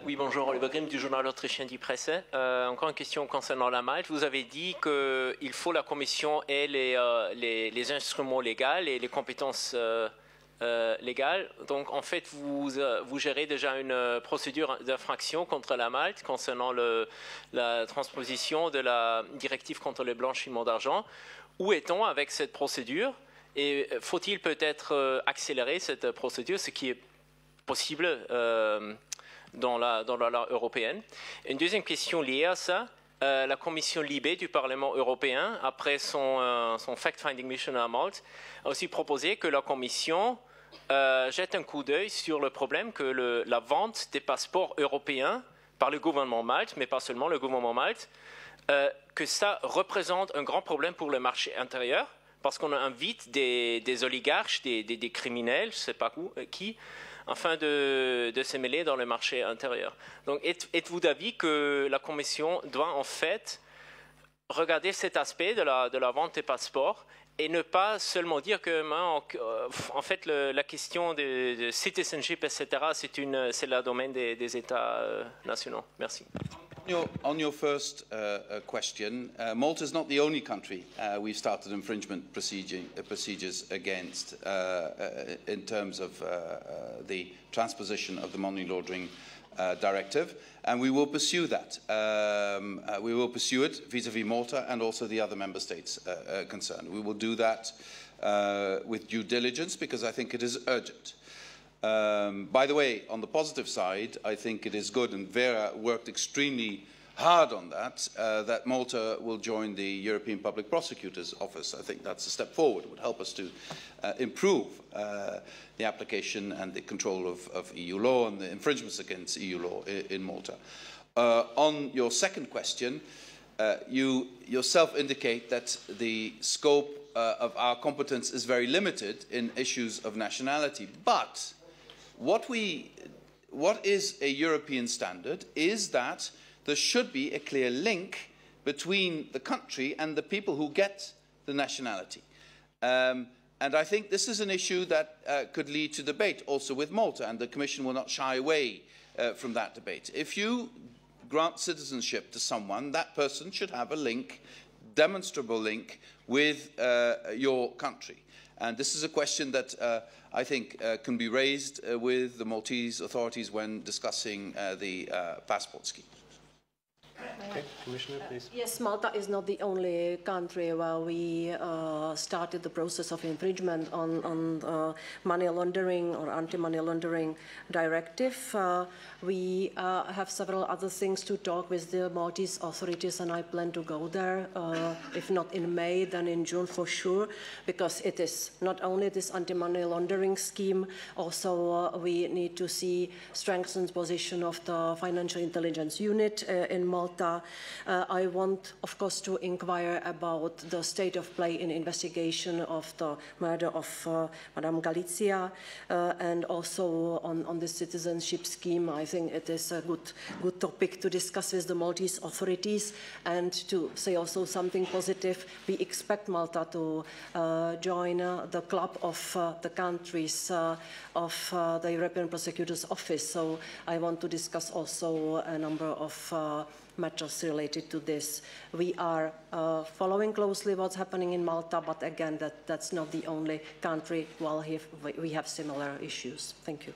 Oui, bonjour, Oliver Grimm du journal autrichien Die Presse. Encore une question concernant la Malte. Vous avez dit qu'il faut la Commission ait les instruments légaux et les compétences légales. Donc, en fait, vous gérez déjà une procédure d'infraction contre la Malte concernant la transposition de la directive contre le blanchiment d'argent. Où est-on avec cette procédure? Et faut-il peut-être accélérer cette procédure, ce qui est possible dans la loi européenne. Une deuxième question liée à ça, la commission Libé du Parlement européen, après son fact-finding mission à Malte, a aussi proposé que la commission jette un coup d'œil sur le problème que la vente des passeports européens par le gouvernement Malte, mais pas seulement le gouvernement Malte, que ça représente un grand problème pour le marché intérieur, parce qu'on invite des oligarches, des criminels, je ne sais pas qui, afin de se mêler dans le marché intérieur. Donc, êtes-vous d'avis que la Commission doit en fait regarder cet aspect de la vente des passeports et ne pas seulement dire que, en fait, la question de citizenship, etc., c'est le domaine des États nationaux? Merci. On your first question, Malta is not the only country we've started infringement procedures against in terms of the transposition of the money laundering directive, and we will pursue that. We will pursue it vis-à-vis Malta and also the other member states concerned. We will do that with due diligence because I think it is urgent. By the way, on the positive side, I think it is good, and Vera worked extremely hard on that, that Malta will join the European Public Prosecutor's Office. I think that's a step forward. It would help us to improve the application and the control of EU law and the infringements against EU law in Malta. On your second question, you yourself indicate that the scope of our competence is very limited in issues of nationality, but what is a European standard is that there should be a clear link between the country and the people who get the nationality. And I think this is an issue that could lead to debate also with Malta, and the Commission will not shy away from that debate. If you grant citizenship to someone, that person should have a link, demonstrable link, with your country. And this is a question that I think can be raised with the Maltese authorities when discussing the passport scheme. Okay, Commissioner, please. Yes, Malta is not the only country where we started the process of infringement on money laundering or anti-money laundering directive. We have several other things to talk with the Maltese authorities, and I plan to go there, if not in May, then in June for sure, because it is not only this anti-money laundering scheme, also we need to see strengthened position of the Financial Intelligence Unit in Malta. I want, of course, to inquire about the state of play in investigation of the murder of Madame Galizia, and also on the citizenship scheme. I think it is a good topic to discuss with the Maltese authorities. And to say also something positive, we expect Malta to join the club of the countries of the European Prosecutor's Office. So I want to discuss also a number of matters related to this. We are following closely what's happening in Malta, but again, that's not the only country where we have similar issues. Thank you.